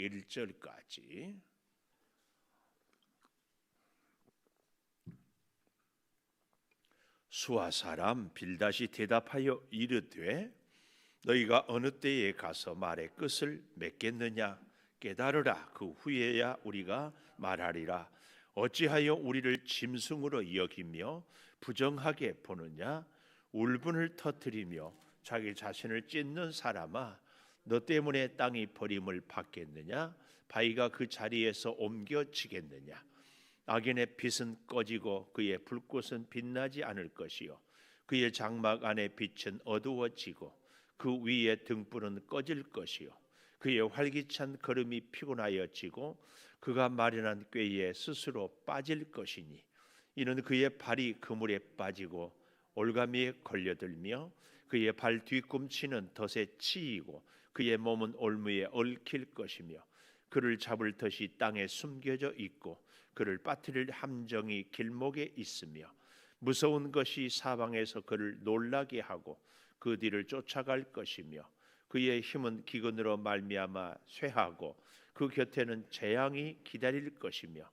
1절까지. 수아 사람 빌닷이 대답하여 이르되 너희가 어느 때에 가서 말의 끝을 맺겠느냐? 깨달으라. 그 후에야 우리가 말하리라. 어찌하여 우리를 짐승으로 여기며 부정하게 보느냐? 울분을 터뜨리며 자기 자신을 찢는 사람아, 너 때문에 땅이 버림을 받겠느냐? 바위가 그 자리에서 옮겨지겠느냐? 악인의 빛은 꺼지고 그의 불꽃은 빛나지 않을 것이요 그의 장막 안에 빛은 어두워지고 그 위에 등불은 꺼질 것이요 그의 활기찬 걸음이 피곤하여지고 그가 마련한 꾀에 스스로 빠질 것이니 이는 그의 발이 그물에 빠지고 올가미에 걸려들며 그의 발 뒤꿈치는 덫에 치이고 그의 몸은 올무에 얽힐 것이며 그를 잡을 덫이 땅에 숨겨져 있고 그를 빠뜨릴 함정이 길목에 있으며 무서운 것이 사방에서 그를 놀라게 하고 그 뒤를 쫓아갈 것이며 그의 힘은 기근으로 말미암아 쇠하고 그 곁에는 재앙이 기다릴 것이며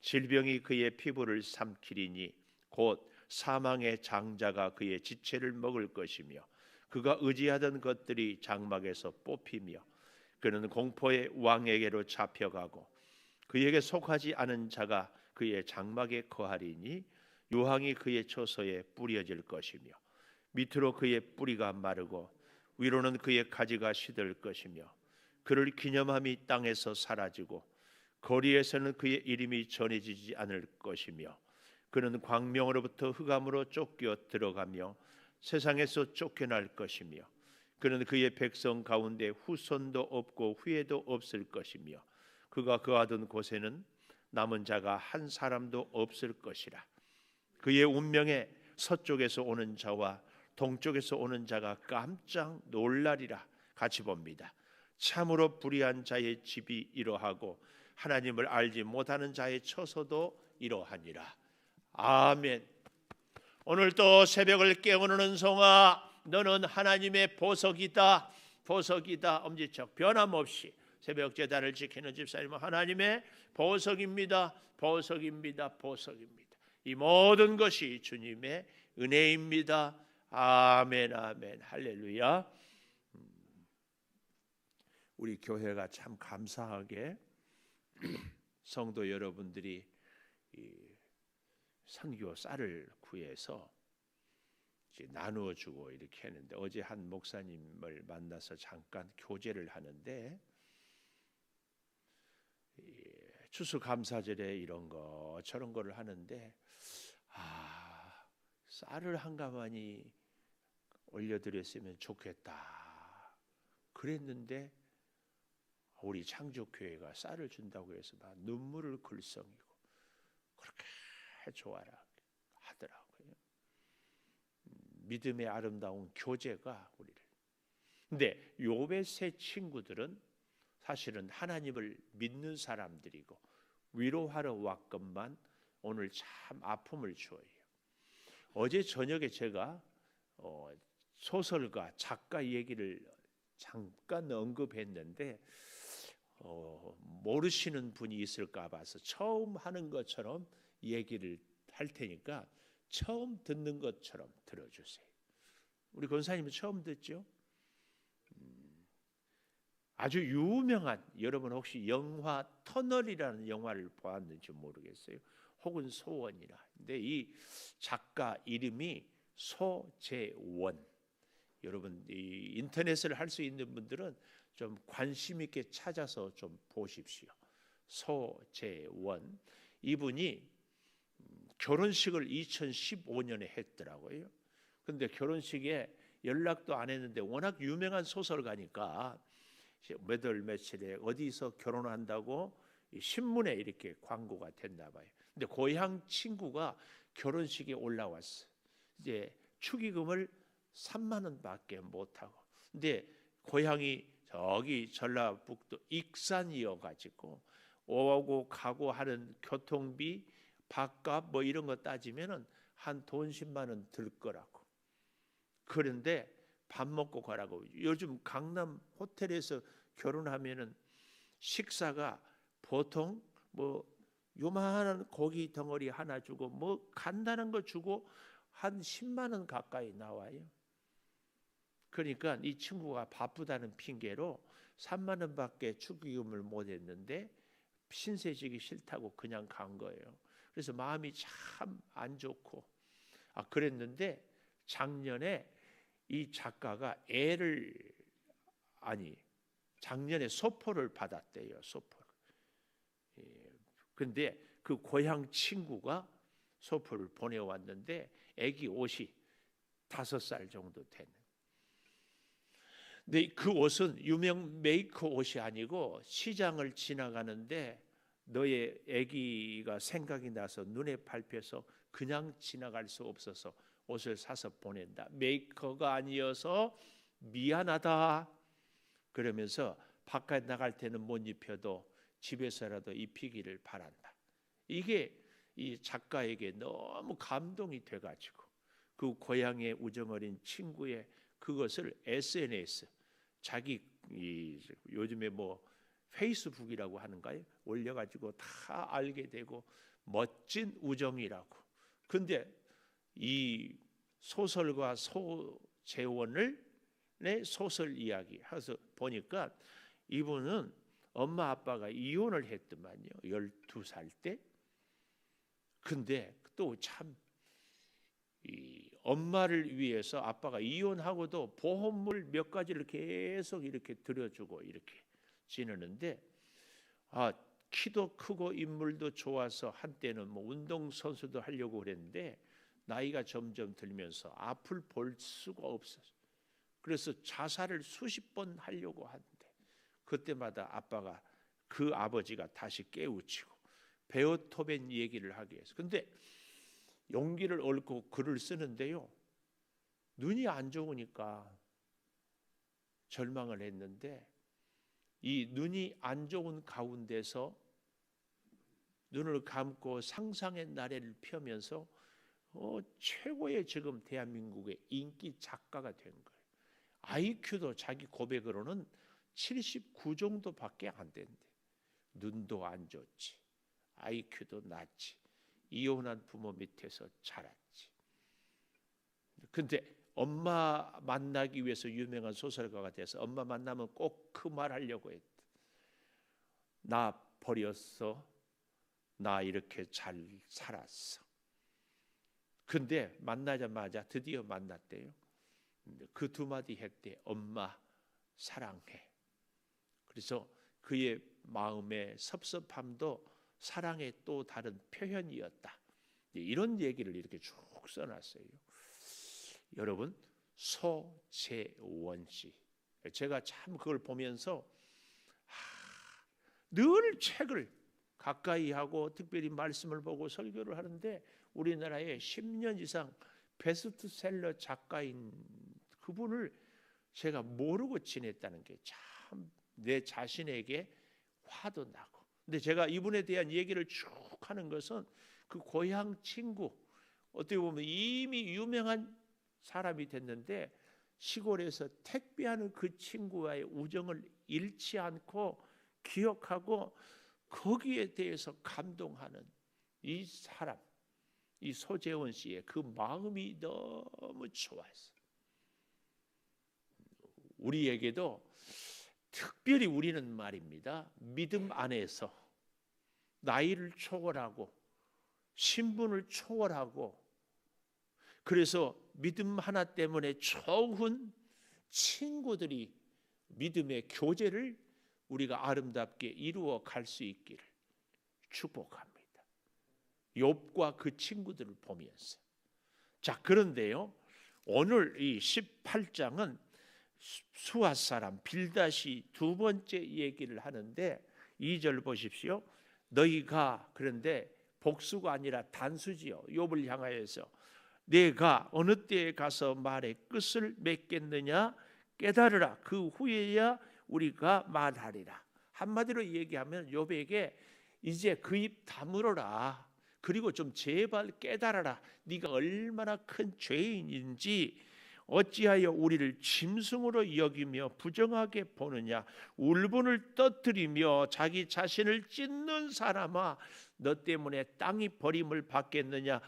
질병이 그의 피부를 삼키리니 곧 사망의 장자가 그의 지체를 먹을 것이며 그가 의지하던 것들이 장막에서 뽑히며 그는 공포의 왕에게로 잡혀가고 그에게 속하지 않은 자가 그의 장막에 거하리니 유황이 그의 처소에 뿌려질 것이며 밑으로 그의 뿌리가 마르고 위로는 그의 가지가 시들 것이며 그를 기념함이 땅에서 사라지고 거리에서는 그의 이름이 전해지지 않을 것이며 그는 광명으로부터 흑암으로 쫓겨 들어가며 세상에서 쫓겨날 것이며 그는 그의 백성 가운데 후손도 없고 후예도 없을 것이며 그가 거하던 곳에는 남은 자가 한 사람도 없을 것이라. 그의 운명에 서쪽에서 오는 자와 동쪽에서 오는 자가 깜짝 놀라리라. 같이 봅니다. 참으로 불의한 자의 집이 이러하고 하나님을 알지 못하는 자의 처소도 이러하니라. 아멘. 오늘 또 새벽을 깨우는 은송아, 너는 하나님의 보석이다. 보석이다. 엄지척 변함없이 새벽 제단을 지키는 집사님은 하나님의 보석입니다. 보석입니다. 보석입니다. 이 모든 것이 주님의 은혜입니다. 아멘, 아멘, 할렐루야. 우리 교회가 참 감사하게 성도 여러분들이 선교 쌀을 구해서 이제 나누어주고 이렇게 했는데 어제 한 목사님을 만나서 잠깐 교제를 하는데 추수감사절에 이런 거 저런 거를 하는데 쌀을 한 가마니 올려드렸으면 좋겠다 그랬는데 우리 창조교회가 쌀을 준다고 해서 막 눈물을 글썽이고 그렇게 좋아라 하더라고요. 믿음의 아름다운 교제가 우리를. 근데 욥의 세 친구들은 사실은 하나님을 믿는 사람들이고 위로하러 왔건만 오늘 참 아픔을 주어요. 어제 저녁에 제가 소설가 작가 얘기를 잠깐 언급했는데 모르시는 분이 있을까 봐서 처음 하는 것처럼 얘기를 할 테니까 처음 듣는 것처럼 들어주세요. 우리 권사님은 처음 듣죠? 아주 유명한, 여러분 혹시 영화 터널이라는 영화를 보았는지 모르겠어요. 혹은 소원이라. 근데 이 작가 이름이 소재원. 여러분 이 인터넷을 할 수 있는 분들은 좀 관심 있게 찾아서 좀 보십시오. 소재원. 이분이 결혼식을 2015년에 했더라고요. 근데 결혼식에 연락도 안 했는데 워낙 유명한 소설가니까 몇 월 며칠에 어디서 결혼한다고 신문에 이렇게 광고가 됐나 봐요. 근데 고향 친구가 결혼식에 올라왔어. 이제 축의금을 3만 원밖에 못 하고. 근데 고향이 저기 전라북도 익산이어 가지고 오고 가고 하는 교통비, 밥값 뭐 이런 거 따지면은 한 돈 10만 원 들 거라고. 그런데 밥 먹고 가라고. 요즘 강남 호텔에서 결혼하면은 식사가 보통 뭐 요만한 고기 덩어리 하나 주고 뭐 간단한 거 주고 한 10만 원 가까이 나와요. 그러니까 이 친구가 바쁘다는 핑계로 3만 원밖에 축의금을 못 했는데 신세지기 싫다고 그냥 간 거예요. 그래서 마음이 참 안 좋고 그랬는데 작년에 이 작가가 작년에 소포를 받았대요. 소포를. 근데 그 고향 친구가 소포를 보내왔는데 애기 옷이 5살 정도 되는. 근데 그 옷은 유명 메이커 옷이 아니고 시장을 지나가는데 너의 애기가 생각이 나서 눈에 밟혀서 그냥 지나갈 수 없어서 옷을 사서 보낸다. 메이커가 아니어서 미안하다. 그러면서 바깥 나갈 때는 못 입혀도 집에서라도 입히기를 바란다. 이게 이 작가에게 너무 감동이 돼가지고 그 고향의 우정어린 친구의 그것을 SNS 자기 요즘에 뭐 페이스북이라고 하는가요? 올려가지고 다 알게 되고 멋진 우정이라고. 근데 이 소설가 소재원을 내 소설 이야기 해서 보니까 이분은 엄마 아빠가 이혼을 했더만요. 12살 때. 근데 또 참 이 엄마를 위해서 아빠가 이혼하고도 보험물 몇 가지를 계속 이렇게 들여주고 이렇게 지내는데 키도 크고 인물도 좋아서 한때는 뭐 운동선수도 하려고 그랬는데 나이가 점점 들면서 앞을 볼 수가 없었어요. 그래서 자살을 수십 번 하려고 하는데 그때마다 아빠가 그 아버지가 다시 깨우치고 베오토벤 얘기를 하게 해서 근데 용기를 얻고 글을 쓰는데요. 눈이 안 좋으니까 절망을 했는데 이 눈이 안 좋은 가운데서 눈을 감고 상상의 나래를 펴면서 최고의 지금 대한민국의 인기 작가가 된 거예요. IQ도 자기 고백으로는 79 정도밖에 안 된대. 눈도 안 좋지, IQ도 낮지, 이혼한 부모 밑에서 자랐지. 근데 엄마 만나기 위해서 유명한 소설가가 돼서 엄마 만나면 꼭 그 말 하려고 했대. 나 버렸어. 나 이렇게 잘 살았어. 근데 만나자마자 드디어 만났대요. 그 두 마디 했대. 엄마 사랑해. 그래서 그의 마음의 섭섭함도 사랑의 또 다른 표현이었다. 이런 얘기를 이렇게 쭉 써놨어요. 여러분 소재원 씨, 제가 참 그걸 보면서 늘 책을 가까이 하고 특별히 말씀을 보고 설교를 하는데 우리나라에 10년 이상 베스트셀러 작가인 그분을 제가 모르고 지냈다는 게 참 내 자신에게 화도 나고. 근데 제가 이분에 대한 얘기를 쭉 하는 것은 그 고향 친구, 어떻게 보면 이미 유명한 사람이 됐는데 시골에서 택배하는 그 친구와의 우정을 잃지 않고 기억하고 거기에 대해서 감동하는 이 사람, 이 소재원 씨의 그 마음이 너무 좋았어요. 우리에게도 특별히 우리는 말입니다. 믿음 안에서 나이를 초월하고 신분을 초월하고 그래서 믿음 하나 때문에 좋은 친구들이 믿음의 교제를 우리가 아름답게 이루어 갈 수 있기를 축복합니다. 욥과 그 친구들을 보면서. 자, 그런데요. 오늘 이 18장은 수앗 사람 빌닷이 두 번째 얘기를 하는데 2절 보십시오. 너희가 그런데 복수가 아니라 단수지요. 욥을 향하여서 내가 어느 때에 가서 말의 끝을 맺겠느냐 깨달으라. 그 후에야 우리가 말하리라. 한마디로 얘기하면 욥에게 이제 그 입 다물어라. 그리고 좀 제발 깨달아라. 네가 얼마나 큰 죄인인지 어찌하여 우리를 짐승으로 여기며 부정하게 보느냐? 울분을 터뜨리며 자기 자신을 찢는 사람아, 너 때문에 땅이 버림을 받겠느냐?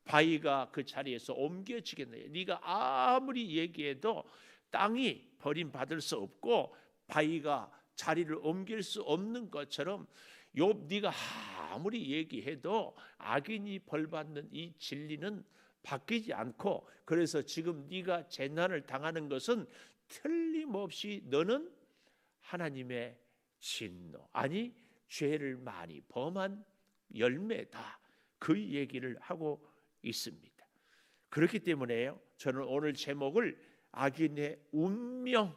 바위가 그 자리에서 옮겨지겠느냐? 네가 아무리 얘기해도 땅이 버림받을 수 없고 바위가 자리를 옮길 수 없는 것처럼 욥, 네가 아무리 얘기해도 악인이 벌받는 이 진리는 바뀌지 않고, 그래서 지금 네가 재난을 당하는 것은 틀림없이 너는 하나님의 진노, 아니 죄를 많이 범한 열매다, 그 얘기를 하고 있습니다. 그렇기 때문에요, 저는 오늘 제목을 악인의 운명,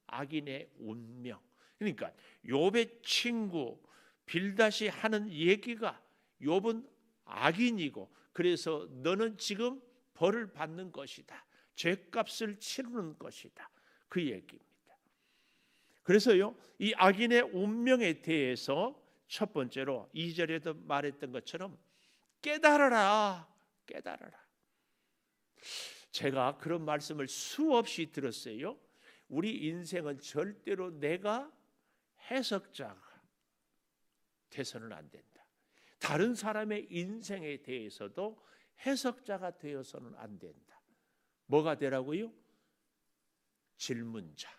악인의 운명. 그러니까 욥의 친구 빌닷이 하는 얘기가, 욥은 악인이고 그래서 너는 지금 벌을 받는 것이다, 죄값을 치르는 것이다, 그 얘기입니다. 그래서요, 이 악인의 운명에 대해서 첫 번째로 2절에도 말했던 것처럼 깨달아라, 깨달아라. 제가 그런 말씀을 수없이 들었어요. 우리 인생은 절대로 내가 해석자가 돼서는 안 된다. 다른 사람의 인생에 대해서도 해석자가 되어서는 안 된다. 뭐가 되라고요? 질문자.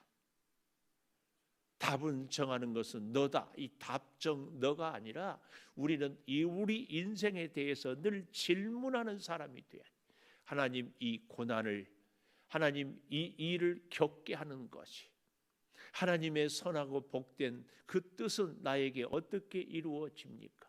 답은 정하는 것은 너다. 이 답정 너가 아니라 우리는 우리 인생에 대해서 늘 질문하는 사람이 돼야 돼. 하나님, 이 고난을, 하나님 이 일을 겪게 하는 것이, 하나님의 선하고 복된 그 뜻은 나에게 어떻게 이루어집니까?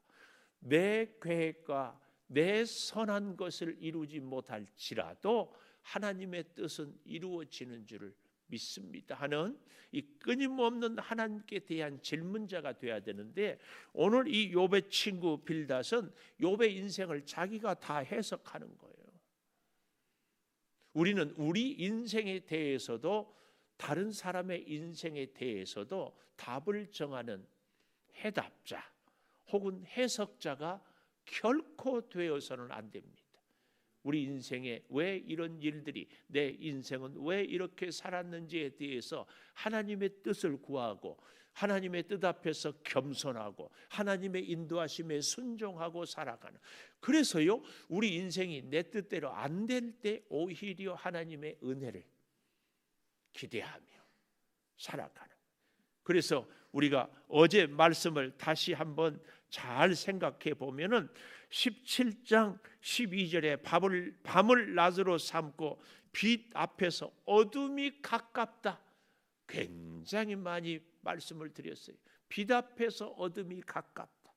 내 계획과 내 선한 것을 이루지 못할지라도 하나님의 뜻은 이루어지는 줄을 믿습니다 하는 이 끊임없는 하나님께 대한 질문자가 되어야 되는데, 오늘 이 욥의 친구 빌닷은 욥의 인생을 자기가 다 해석하는 거예요. 우리는 우리 인생에 대해서도 다른 사람의 인생에 대해서도 답을 정하는 해답자 혹은 해석자가 결코 되어서는 안 됩니다. 우리 인생에 왜 이런 일들이, 내 인생은 왜 이렇게 살았는지에 대해서 하나님의 뜻을 구하고 하나님의 뜻 앞에서 겸손하고 하나님의 인도하심에 순종하고 살아가는, 그래서요 우리 인생이 내 뜻대로 안 될 때 오히려 하나님의 은혜를 기대하며 살아가는. 그래서 우리가 어제 말씀을 다시 한번 잘 생각해 보면은 17장 12절에 밤을 낮으로 삼고 빛 앞에서 어둠이 가깝다, 굉장히 많이 말씀을 드렸어요. 빛 앞에서 어둠이 가깝다.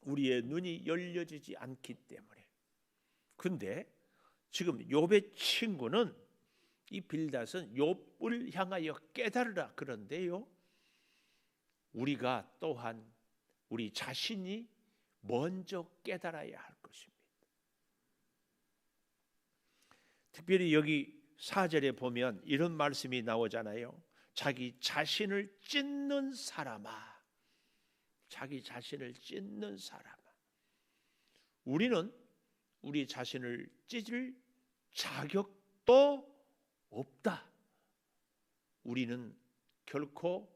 우리의 눈이 열려지지 않기 때문에. 근데 지금 욥의 친구는, 이 빌닷은 욥을 향하여 깨달으라 그런데요, 우리가 또한 우리 자신이 먼저 깨달아야 할 것입니다. 특별히 여기 4절에 보면 이런 말씀이 나오잖아요. 자기 자신을 찢는 사람아, 자기 자신을 찢는 사람아. 우리는 우리 자신을 찢을 자격도 없다. 우리는 결코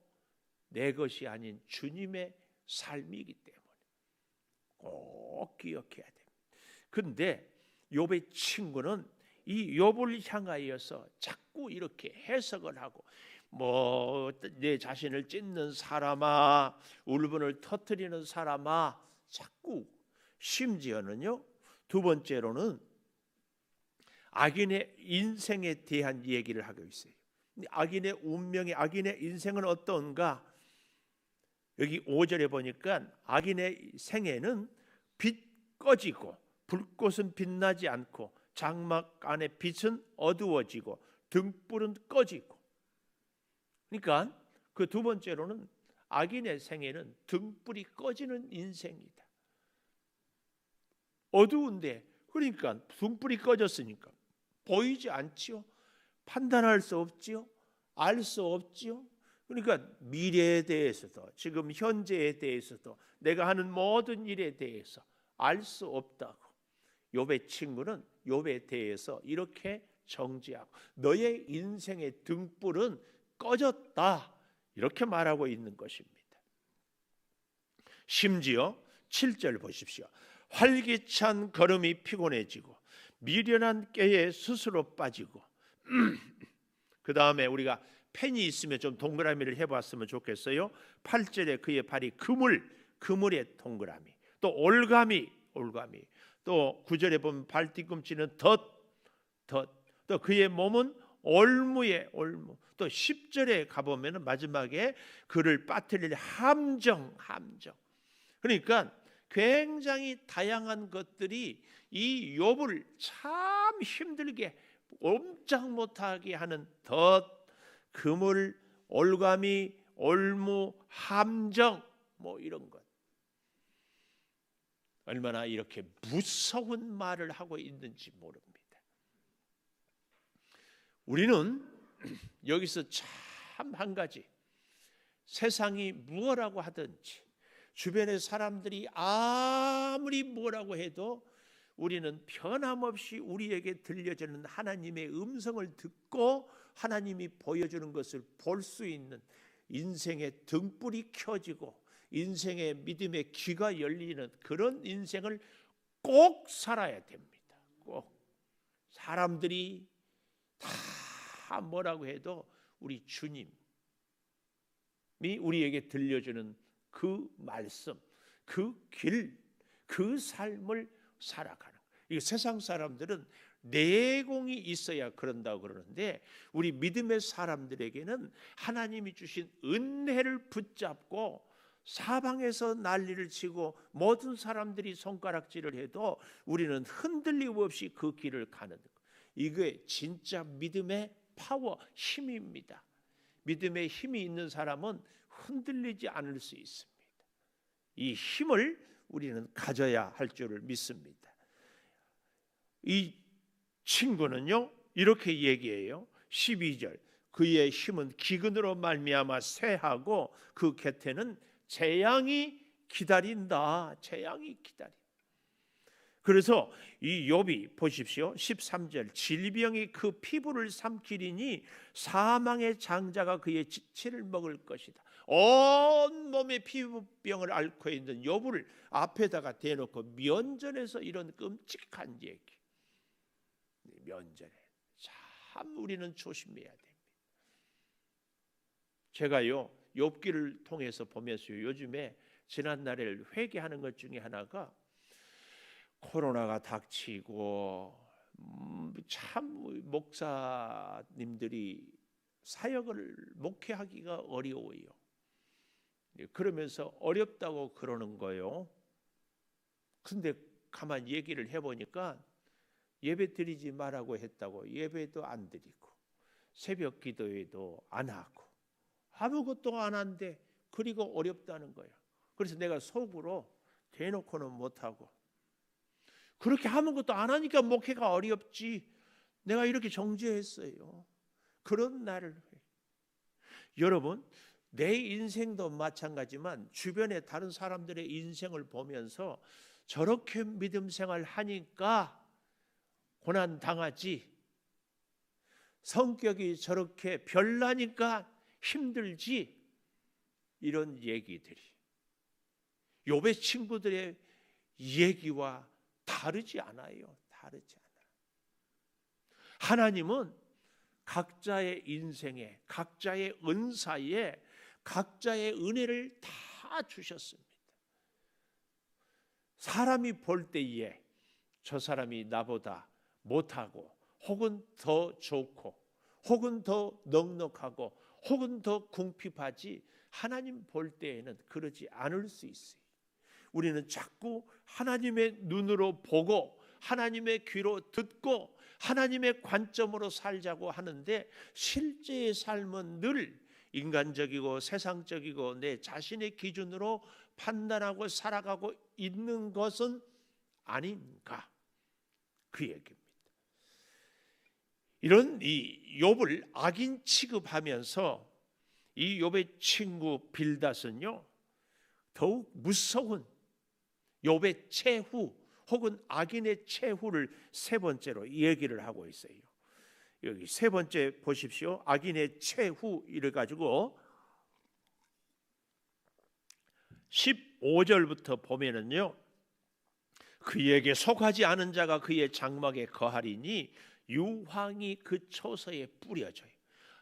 내 것이 아닌 주님의 삶이기 때문에 꼭 기억해야 됩니다. 그런데 욥의 친구는 이 욥을 향하여서 자꾸 이렇게 해석을 하고, 내 자신을 찢는 사람아, 울분을 터뜨리는 사람아, 자꾸, 심지어는요 두 번째로는 악인의 인생에 대한 얘기를 하고 있어요. 악인의 운명이, 악인의 인생은 어떤가? 여기 5절에 보니까 악인의 생애는 빛 꺼지고 불꽃은 빛나지 않고 장막 안에 빛은 어두워지고 등불은 꺼지고. 그러니까 그 두 번째로는 악인의 생애는 등불이 꺼지는 인생이다. 어두운데, 그러니까 등불이 꺼졌으니까 보이지 않지요. 판단할 수 없지요. 알 수 없지요. 그러니까 미래에 대해서도 지금 현재에 대해서도 내가 하는 모든 일에 대해서 알 수 없다고. 욥의 친구는 욥에 대해서 이렇게 정지하고 너의 인생의 등불은 꺼졌다 이렇게 말하고 있는 것입니다. 심지어 7절 보십시오. 활기찬 걸음이 피곤해지고 미련한 깨에 스스로 빠지고 그 다음에 우리가 펜이 있으면 좀 동그라미를 해봤으면 좋겠어요. 8절에 그의 발이 그물의 동그라미, 또 올가미, 또 9절에 보면 발 뒤꿈치는 덧, 또 그의 몸은 올무에 올무, 또 10절에 가보면 마지막에 그를 빠뜨릴 함정. 그러니까 굉장히 다양한 것들이 이 욥을 참 힘들게 옴짝 못하게 하는 덧, 그물, 올가미, 올무, 함정 뭐 이런 것. 얼마나 이렇게 무서운 말을 하고 있는지 모릅니다. 우리는 여기서 참 한 가지, 세상이 무엇라고 하든지 주변의 사람들이 아무리 뭐라고 해도 우리는 변함없이 우리에게 들려지는 하나님의 음성을 듣고 하나님이 보여주는 것을 볼 수 있는 인생의 등불이 켜지고 인생의 믿음의 귀가 열리는 그런 인생을 꼭 살아야 됩니다. 꼭. 사람들이 다 뭐라고 해도 우리 주님이 우리에게 들려주는 그 말씀, 그 길, 그 삶을 살아가는 거예요. 이 세상 사람들은 내공이 있어야 그런다고 그러는데 우리 믿음의 사람들에게는 하나님이 주신 은혜를 붙잡고 사방에서 난리를 치고 모든 사람들이 손가락질을 해도 우리는 흔들림 없이 그 길을 가는 거예요. 이게 진짜 믿음의 파워, 힘입니다. 믿음의 힘이 있는 사람은 흔들리지 않을 수 있습니다. 이 힘을 우리는 가져야 할 줄을 믿습니다. 이 친구는요 이렇게 얘기해요. 12절 그의 힘은 기근으로 말미암아 쇠하고 그 곁에는 재앙이 기다린다. 재앙이 기다린다. 그래서 이 욥이 보십시오. 13절 질병이 그 피부를 삼키리니 사망의 장자가 그의 지체를 먹을 것이다. 온 몸에 피부병을 앓고 있는 욥을 앞에다가 대놓고 면전에서 이런 끔찍한 얘기. 면전에 참 우리는 조심해야 됩니다. 제가요 욥기를 통해서 보면서요 요즘에 지난날에 회개하는 것 중에 하나가 코로나가 닥치고 참 목사님들이 사역을 목회하기가 어려워요. 그러면서 어렵다고 그러는 거예요. 근데 가만 얘기를 해보니까 예배 드리지 말라고 했다고 예배도 안 드리고 새벽 기도회도 안 하고 아무것도 안 한데 그리고 어렵다는 거예요. 그래서 내가 속으로 대놓고는 못하고 그렇게 아무것도 안 하니까 목회가 어렵지 내가 이렇게 정죄했어요. 그런 날을 여러분 내 인생도 마찬가지지만 주변의 다른 사람들의 인생을 보면서 저렇게 믿음 생활 하니까 고난 당하지 성격이 저렇게 별나니까 힘들지 이런 얘기들이 욥의 친구들의 얘기와 다르지 않아요. 다르지 않아요. 하나님은 각자의 인생에 각자의 은사에 각자의 은혜를 다 주셨습니다. 사람이 볼 때에 저 사람이 나보다 못하고 혹은 더 좋고 혹은 더 넉넉하고 혹은 더 궁핍하지 하나님 볼 때에는 그러지 않을 수 있어요. 우리는 자꾸 하나님의 눈으로 보고 하나님의 귀로 듣고 하나님의 관점으로 살자고 하는데 실제의 삶은 늘 인간적이고 세상적이고 내 자신의 기준으로 판단하고 살아가고 있는 것은 아닌가 그 얘기입니다. 이런 이 욥을 악인 취급하면서 이 욥의 친구 빌닷은요 더욱 무서운 욥의 최후 혹은 악인의 최후를 세 번째로 얘기를 하고 있어요. 여기 세 번째 보십시오. 악인의 최후 이래 가지고 15절부터 보면은요, 그에게 속하지 않은 자가 그의 장막에 거하리니 유황이 그 초서에 뿌려져요.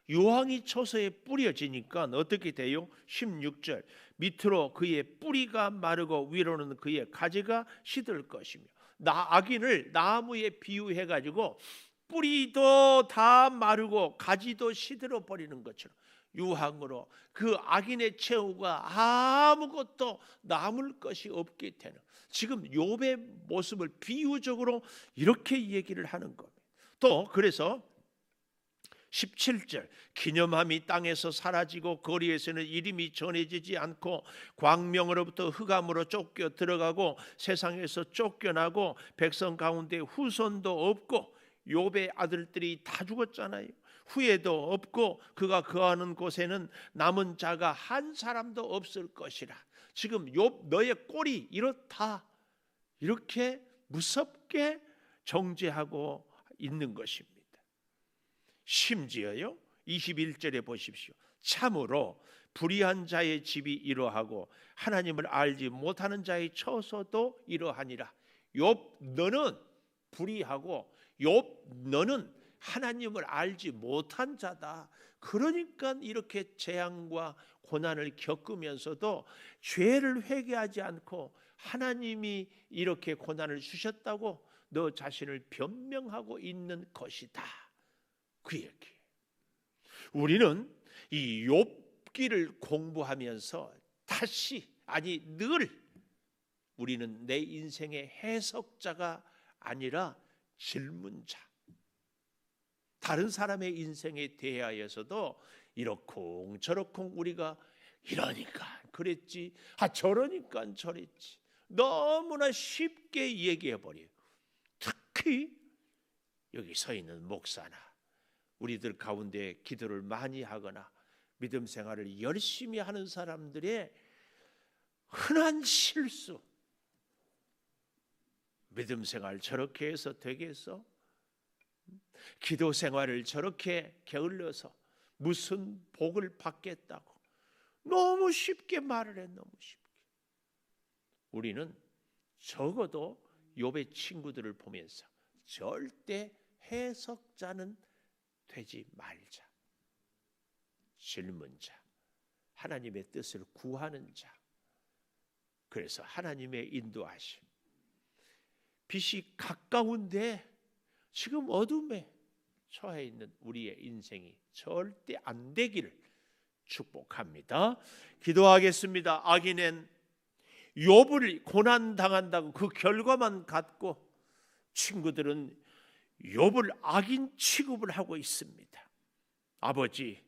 유황이 초서에 뿌려지니까 어떻게 돼요? 16절 밑으로 그의 뿌리가 마르고 위로는 그의 가지가 시들 것이며, 악인을 나무에 비유해 가지고 뿌리도 다 마르고 가지도 시들어 버리는 것처럼 유황으로 그 악인의 최후가 아무것도 남을 것이 없게 되는, 지금 욥의 모습을 비유적으로 이렇게 얘기를 하는 겁니다. 또 그래서 17절 기념함이 땅에서 사라지고 거리에서는 이름이 전해지지 않고 광명으로부터 흑암으로 쫓겨 들어가고 세상에서 쫓겨나고 백성 가운데 후손도 없고, 욥의 아들들이 다 죽었잖아요. 후예도 없고 그가 거하는 곳에는 남은 자가 한 사람도 없을 것이라. 지금 욥 너의 꼴이 이렇다, 이렇게 무섭게 정죄하고 있는 것입니다. 심지어요 21절에 보십시오. 참으로 불의한 자의 집이 이러하고 하나님을 알지 못하는 자의 처소도 이러하니라. 욥 너는 불의하고 욥 너는 하나님을 알지 못한 자다. 그러니까 이렇게 재앙과 고난을 겪으면서도 죄를 회개하지 않고 하나님이 이렇게 고난을 주셨다고 너 자신을 변명하고 있는 것이다. 그 얘기. 우리는 이 욥기를 공부하면서 늘 우리는 내 인생의 해석자가 아니라 질문자, 다른 사람의 인생에 대하여서도 이러쿵 저러쿵 우리가 이러니까 그랬지, 저러니까 저랬지, 너무나 쉽게 얘기해버려요. 특히 여기 서 있는 목사나 우리들 가운데 기도를 많이 하거나 믿음 생활을 열심히 하는 사람들의 흔한 실수, 믿음 생활 저렇게 해서 되겠어? 기도 생활을 저렇게 게을러서 무슨 복을 받겠다고 너무 쉽게 말을 해. 너무 쉽게. 우리는 적어도 욥의 친구들을 보면서 절대 해석자는 되지 말자. 질문자, 하나님의 뜻을 구하는 자. 그래서 하나님의 인도하심, 빛이 가까운데 지금 어둠에 처해 있는 우리의 인생이 절대 안 되기를 축복합니다. 기도하겠습니다. 악인은 욥을 고난당한다고 그 결과만 갖고 친구들은 욥을 악인 취급을 하고 있습니다. 아버지,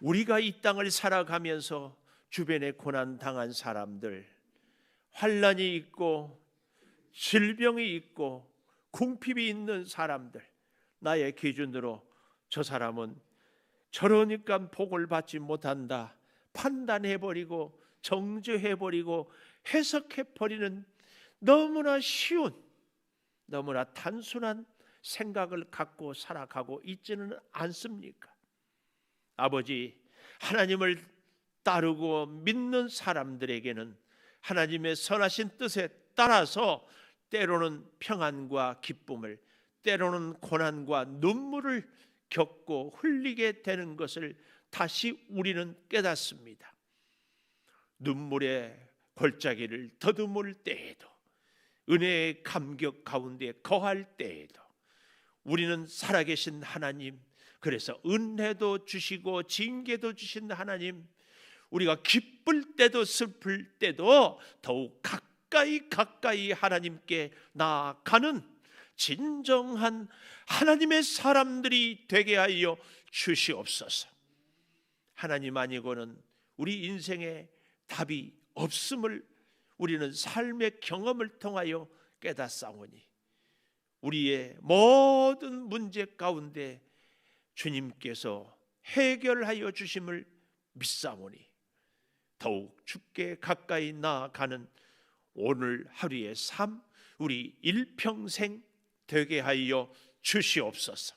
우리가 이 땅을 살아가면서 주변에 고난당한 사람들, 환난이 있고 질병이 있고 궁핍이 있는 사람들, 나의 기준으로 저 사람은 저러니까 복을 받지 못한다 판단해버리고 정죄해버리고 해석해버리는 너무나 쉬운, 너무나 단순한 생각을 갖고 살아가고 있지는 않습니까? 아버지, 하나님을 따르고 믿는 사람들에게는 하나님의 선하신 뜻에 따라서 때로는 평안과 기쁨을, 때로는 고난과 눈물을 겪고 흘리게 되는 것을 다시 우리는 깨닫습니다. 눈물의 골짜기를 더듬을 때에도, 은혜의 감격 가운데 거할 때에도 우리는 살아계신 하나님, 그래서 은혜도 주시고 징계도 주신 하나님, 우리가 기쁠 때도 슬플 때도 더욱 가까이 하나님께 나아가는 진정한 하나님의 사람들이 되게 하여 주시옵소서. 하나님 아니고는 우리 인생에 답이 없음을 우리는 삶의 경험을 통하여 깨닫사오니, 우리의 모든 문제 가운데 주님께서 해결하여 주심을 믿사오니 더욱 주께 가까이 나아가는 오늘 하루의 삶, 우리 일평생 되게 하여 주시옵소서.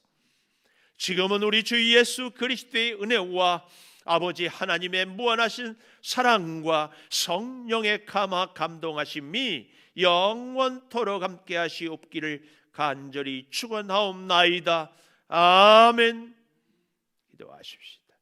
지금은 우리 주 예수 그리스도의 은혜와 아버지 하나님의 무한하신 사랑과 성령의 감동하심이 영원토록 함께 하시옵기를 간절히 축원하옵나이다. 아멘. 기도하십시다.